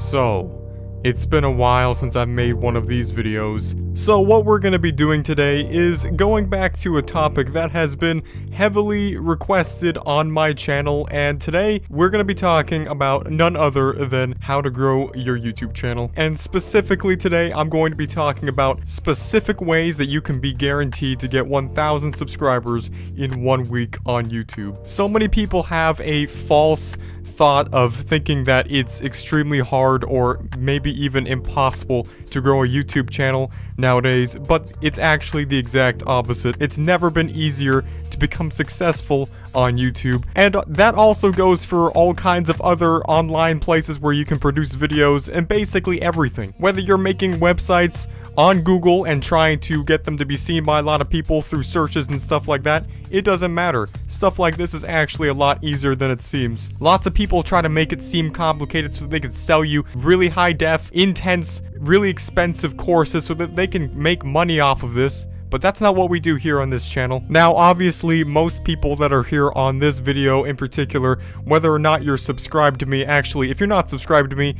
So, it's been a while since I've made one of these videos, so what we're going to be doing today is going back to a topic that has been heavily requested on my channel, and today we're going to be talking about none other than how to grow your YouTube channel. And specifically today, I'm going to be talking about specific ways that you can be guaranteed to get 1,000 subscribers in 1 week on YouTube. So many people have a false thought of thinking that it's extremely hard or maybe even impossible to grow a YouTube channel nowadays, but it's actually the exact opposite. It's never been easier to become successful on YouTube, and that also goes for all kinds of other online places where you can produce videos and basically everything. Whether you're making websites on Google and trying to get them to be seen by a lot of people through searches and stuff like that, it doesn't matter. Stuff like this is actually a lot easier than it seems. Lots of people try to make it seem complicated so they can sell you really high def, intense, really expensive courses so that they can make money off of this. But that's not what we do here on this channel. Now, obviously, most people that are here on this video in particular, whether or not you're subscribed to me, actually, if you're not subscribed to me,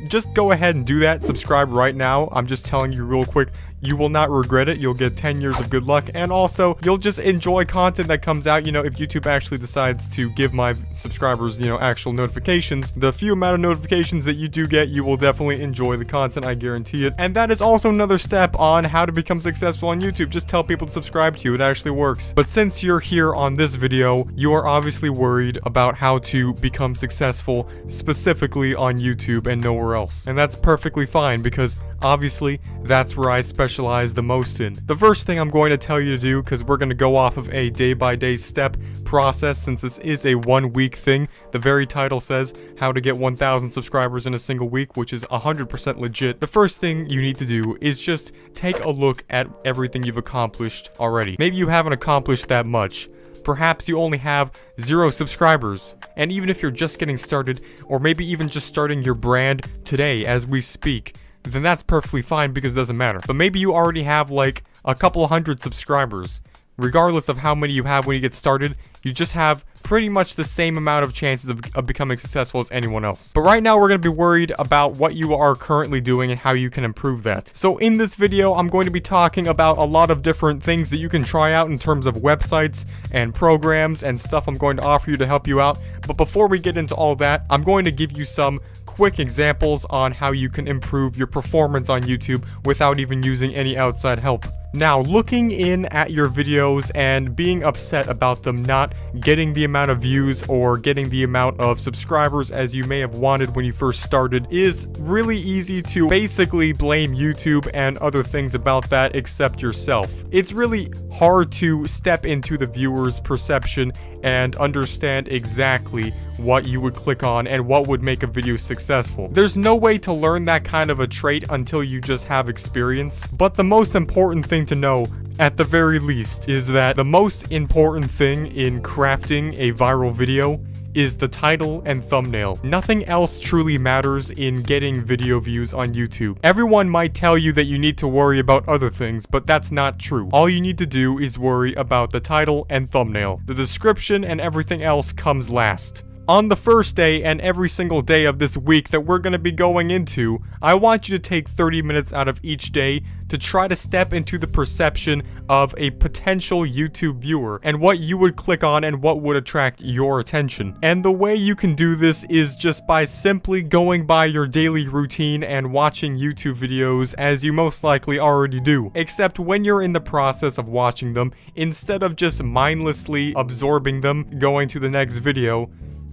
just go ahead and do that. Subscribe right now. I'm just telling you real quick. You will not regret it. You'll get 10 years of good luck, and also you'll just enjoy content that comes out. You know, if YouTube actually decides to give my subscribers, you know, actual notifications, the few amount of notifications that you do get, you will definitely enjoy the content, I guarantee it. And that is also another step on how to become successful on YouTube. Just tell people to subscribe to you. It actually works. But since you're here on this video, you are obviously worried about how to become successful specifically on YouTube and nowhere else. And that's perfectly fine, because obviously that's where I specialize the most in. The first thing I'm going to tell you to do, because we're going to go off of a day-by-day step process since this is a 1 week thing. The very title says how to get 1,000 subscribers in a single week, which is 100% legit. The first thing you need to do is just take a look at everything you've accomplished already. Maybe you haven't accomplished that much. Perhaps you only have 0 subscribers. And even if you're just getting started, or maybe even just starting your brand today as we speak, then that's perfectly fine because it doesn't matter. But maybe you already have like a couple hundred subscribers. Regardless of how many you have when you get started, you just have pretty much the same amount of chances of becoming successful as anyone else. But right now we're going to be worried about what you are currently doing and how you can improve that. So in this video, I'm going to be talking about a lot of different things that you can try out in terms of websites and programs and stuff I'm going to offer you to help you out. But before we get into all that, I'm going to give you some quick examples on how you can improve your performance on YouTube without even using any outside help. Now, looking in at your videos and being upset about them not getting the amount of views or getting the amount of subscribers as you may have wanted when you first started is really easy to basically blame YouTube and other things about that except yourself. It's really hard to step into the viewer's perception and understand exactly what you would click on and what would make a video successful. There's no way to learn that kind of a trait until you just have experience. But the most important thing to know, at the very least, is that the most important thing in crafting a viral video is the title and thumbnail. Nothing else truly matters in getting video views on YouTube. Everyone might tell you that you need to worry about other things, but that's not true. All you need to do is worry about the title and thumbnail. The description and everything else comes last. On the first day and every single day of this week that we're going to be going into, I want you to take 30 minutes out of each day to try to step into the perception of a potential YouTube viewer and what you would click on and what would attract your attention. And the way you can do this is just by simply going by your daily routine and watching YouTube videos as you most likely already do. Except when you're in the process of watching them, instead of just mindlessly absorbing them, going to the next video,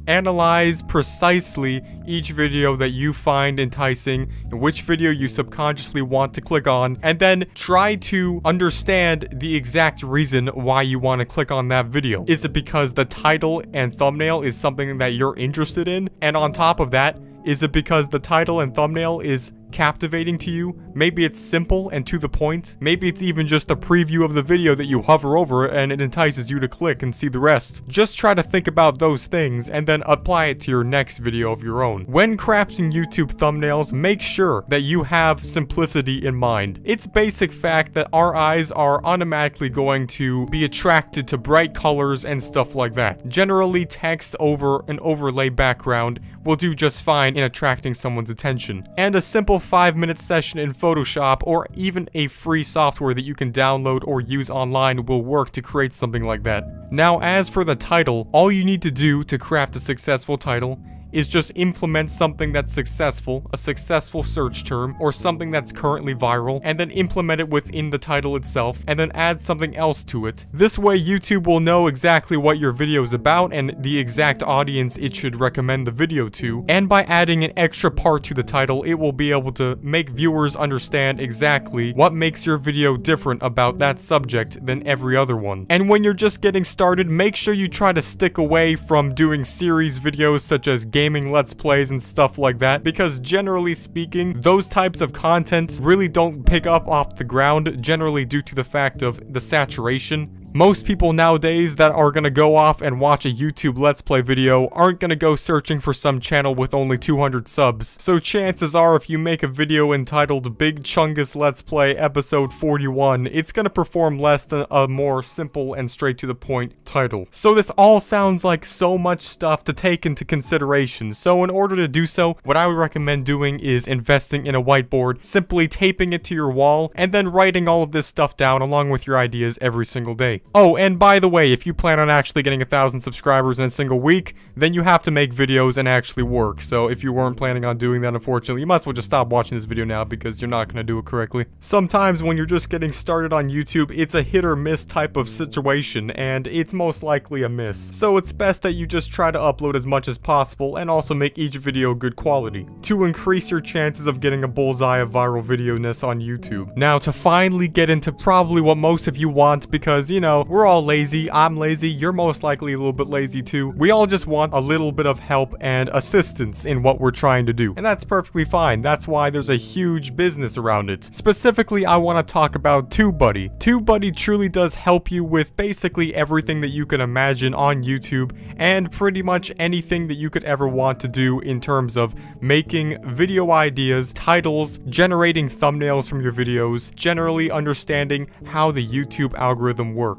analyze precisely each video that you find enticing, which video you subconsciously want to click on, and then try to understand the exact reason why you want to click on that video. Is it because the title and thumbnail is something that you're interested in? And on top of that, is it because the title and thumbnail is captivating to you. Maybe it's simple and to the point. Maybe it's even just a preview of the video that you hover over and it entices you to click and see the rest. Just try to think about those things and then apply it to your next video of your own. When crafting YouTube thumbnails, make sure that you have simplicity in mind. It's basic fact that our eyes are automatically going to be attracted to bright colors and stuff like that. Generally, text over an overlay background will do just fine in attracting someone's attention. And a simple 5-minute session in Photoshop or even a free software that you can download or use online will work to create something like that. Now, as for the title, all you need to do to craft a successful title is just implement something that's successful, a successful search term, or something that's currently viral, and then implement it within the title itself, and then add something else to it. This way, YouTube will know exactly what your video is about and the exact audience it should recommend the video to, and by adding an extra part to the title, it will be able to make viewers understand exactly what makes your video different about that subject than every other one. And when you're just getting started, make sure you try to stick away from doing series videos such as gaming let's plays and stuff like that, because generally speaking, those types of content really don't pick up off the ground, generally due to the fact of the saturation. Most people nowadays that are gonna go off and watch a YouTube Let's Play video aren't gonna go searching for some channel with only 200 subs. So chances are if you make a video entitled Big Chungus Let's Play Episode 41, it's gonna perform less than a more simple and straight to the point title. So this all sounds like so much stuff to take into consideration. So in order to do so, what I would recommend doing is investing in a whiteboard, simply taping it to your wall, and then writing all of this stuff down along with your ideas every single day. Oh, and by the way, if you plan on actually getting 1,000 subscribers in a single week, then you have to make videos and actually work. So if you weren't planning on doing that, unfortunately, you must as well just stop watching this video now because you're not going to do it correctly. Sometimes when you're just getting started on YouTube, it's a hit or miss type of situation, and it's most likely a miss. So it's best that you just try to upload as much as possible and also make each video good quality to increase your chances of getting a bullseye of viral video-ness on YouTube. Now, to finally get into probably what most of you want, because, you know, we're all lazy, I'm lazy, you're most likely a little bit lazy too. We all just want a little bit of help and assistance in what we're trying to do. And that's perfectly fine. That's why there's a huge business around it. Specifically, I want to talk about TubeBuddy. TubeBuddy truly does help you with basically everything that you can imagine on YouTube and pretty much anything that you could ever want to do in terms of making video ideas, titles, generating thumbnails from your videos, generally understanding how the YouTube algorithm works.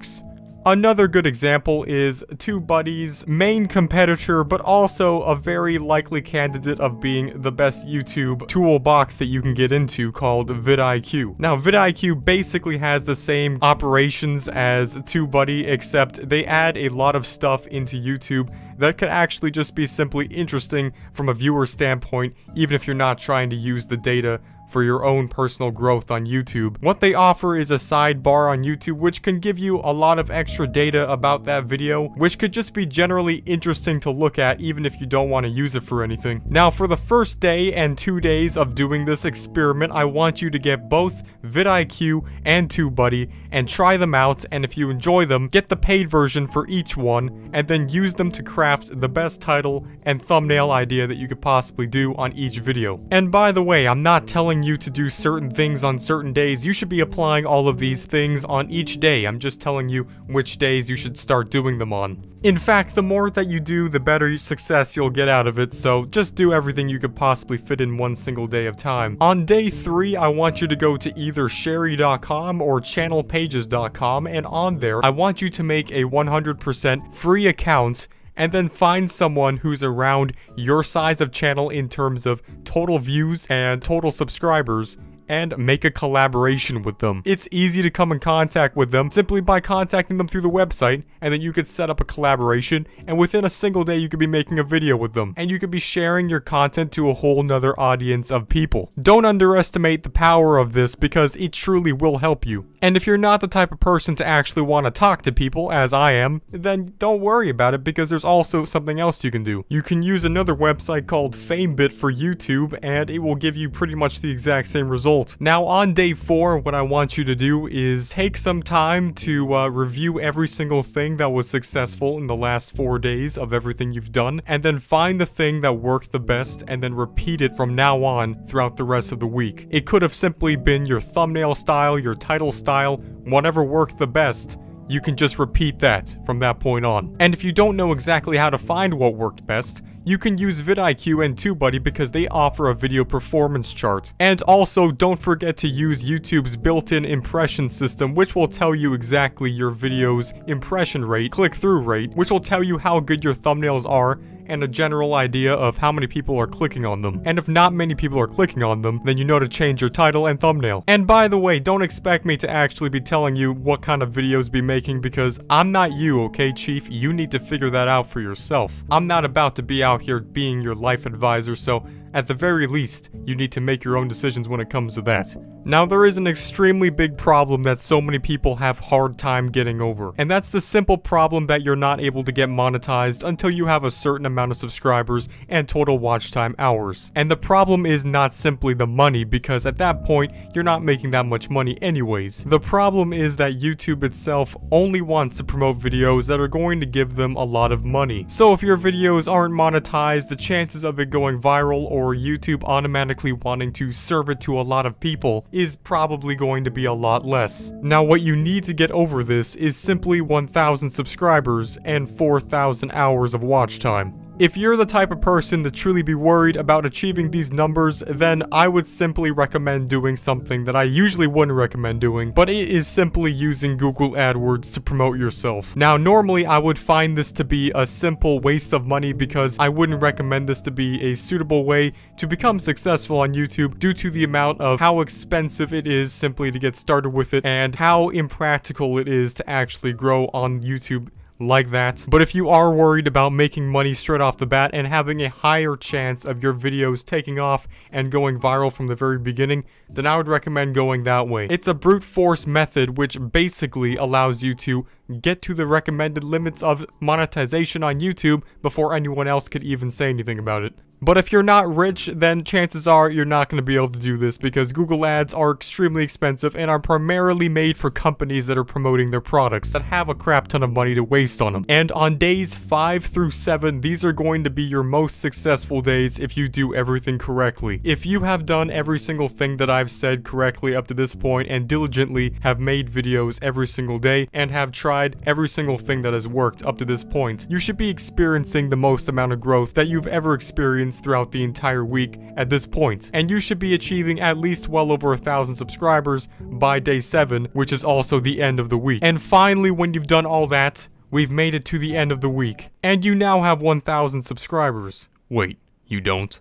Another good example is TubeBuddy's main competitor, but also a very likely candidate of being the best YouTube toolbox that you can get into, called vidIQ. Now, vidIQ basically has the same operations as TubeBuddy, except they add a lot of stuff into YouTube that could actually just be simply interesting from a viewer standpoint, even if you're not trying to use the data for your own personal growth on YouTube. What they offer is a sidebar on YouTube which can give you a lot of extra data about that video, which could just be generally interesting to look at even if you don't want to use it for anything. Now, for the first day and 2 days of doing this experiment, I want you to get both vidIQ and TubeBuddy and try them out, and if you enjoy them, get the paid version for each one and then use them to craft the best title and thumbnail idea that you could possibly do on each video. And by the way, I'm not telling you to do certain things on certain days. You should be applying all of these things on each day. I'm just telling you which days you should start doing them on. In fact, the more that you do, the better success you'll get out of it, so just do everything you could possibly fit in one single day of time. On day 3, I want you to go to either sherry.com or channelpages.com, and on there, I want you to make a 100% free account and then find someone who's around your size of channel in terms of total views and total subscribers, and make a collaboration with them. It's easy to come in contact with them simply by contacting them through the website, and then you could set up a collaboration, and within a single day you could be making a video with them, and you could be sharing your content to a whole nother audience of people. Don't underestimate the power of this, because it truly will help you. And if you're not the type of person to actually want to talk to people, as I am, then don't worry about it, because there's also something else you can do. You can use another website called FameBit for YouTube, and it will give you pretty much the exact same result. result. Now on day 4, what I want you to do is take some time to review every single thing that was successful in the last 4 days of everything you've done, and then find the thing that worked the best and then repeat it from now on throughout the rest of the week. It could have simply been your thumbnail style, your title style, whatever worked the best. You can just repeat that from that point on. And if you don't know exactly how to find what worked best, you can use vidIQ and TubeBuddy because they offer a video performance chart. And also, don't forget to use YouTube's built-in impression system, which will tell you exactly your video's impression rate, click-through rate, which will tell you how good your thumbnails are, and a general idea of how many people are clicking on them. And if not many people are clicking on them, then you know to change your title and thumbnail. And by the way, don't expect me to actually be telling you what kind of videos to be making because I'm not you, okay, Chief? You need to figure that out for yourself. I'm not about to be out here being your life advisor, so at the very least, you need to make your own decisions when it comes to that. Now, there is an extremely big problem that so many people have hard time getting over, and that's the simple problem that you're not able to get monetized until you have a certain amount of subscribers and total watch time hours. And the problem is not simply the money, because at that point, you're not making that much money anyways. The problem is that YouTube itself only wants to promote videos that are going to give them a lot of money. So if your videos aren't monetized, the chances of it going viral or YouTube automatically wanting to serve it to a lot of people is probably going to be a lot less. Now, what you need to get over this is simply 1,000 subscribers and 4,000 hours of watch time. If you're the type of person to truly be worried about achieving these numbers, then I would simply recommend doing something that I usually wouldn't recommend doing, but it is simply using Google AdWords to promote yourself. Now, normally I would find this to be a simple waste of money because I wouldn't recommend this to be a suitable way to become successful on YouTube due to the amount of how expensive it is simply to get started with it and how impractical it is to actually grow on YouTube like that. But if you are worried about making money straight off the bat and having a higher chance of your videos taking off and going viral from the very beginning, then I would recommend going that way. It's a brute force method which basically allows you to get to the recommended limits of monetization on YouTube before anyone else could even say anything about it. But if you're not rich, then chances are you're not going to be able to do this because Google Ads are extremely expensive and are primarily made for companies that are promoting their products that have a crap ton of money to waste on them. And on days 5 through 7, these are going to be your most successful days if you do everything correctly. If you have done every single thing that I've said correctly up to this point and diligently have made videos every single day and have tried every single thing that has worked up to this point, you should be experiencing the most amount of growth that you've ever experienced throughout the entire week at this point. And you should be achieving at least well over 1,000 subscribers by day 7, which is also the end of the week. And finally, when you've done all that, we've made it to the end of the week. And you now have 1,000 subscribers. Wait, you don't?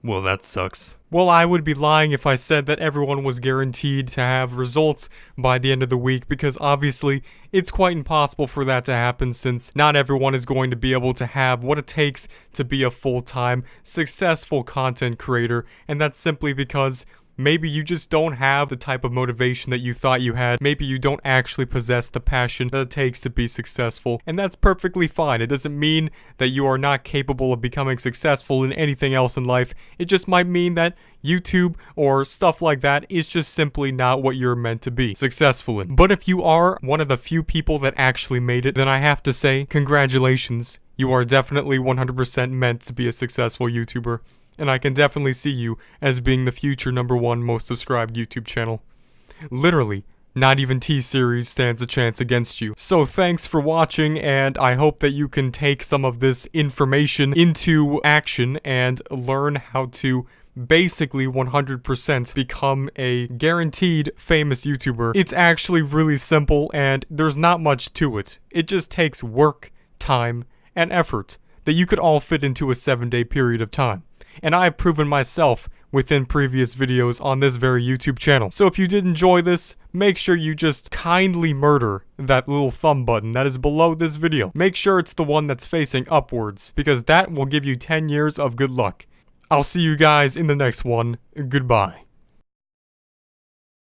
Well, that sucks. Well, I would be lying if I said that everyone was guaranteed to have results by the end of the week, because obviously it's quite impossible for that to happen since not everyone is going to be able to have what it takes to be a full-time, successful content creator, and that's simply because maybe you just don't have the type of motivation that you thought you had. Maybe you don't actually possess the passion that it takes to be successful. And that's perfectly fine. It doesn't mean that you are not capable of becoming successful in anything else in life. It just might mean that YouTube or stuff like that is just simply not what you're meant to be successful in. But if you are one of the few people that actually made it, then I have to say, congratulations. You are definitely 100% meant to be a successful YouTuber. And I can definitely see you as being the future #1 most subscribed YouTube channel. Literally, not even T-Series stands a chance against you. So thanks for watching, and I hope that you can take some of this information into action and learn how to basically 100% become a guaranteed famous YouTuber. It's actually really simple, and there's not much to it. It just takes work, time, and effort that you could all fit into a 7-day period of time. And I have proven myself within previous videos on this very YouTube channel. So if you did enjoy this, make sure you just kindly murder that little thumb button that is below this video. Make sure it's the one that's facing upwards, because that will give you 10 years of good luck. I'll see you guys in the next one. Goodbye.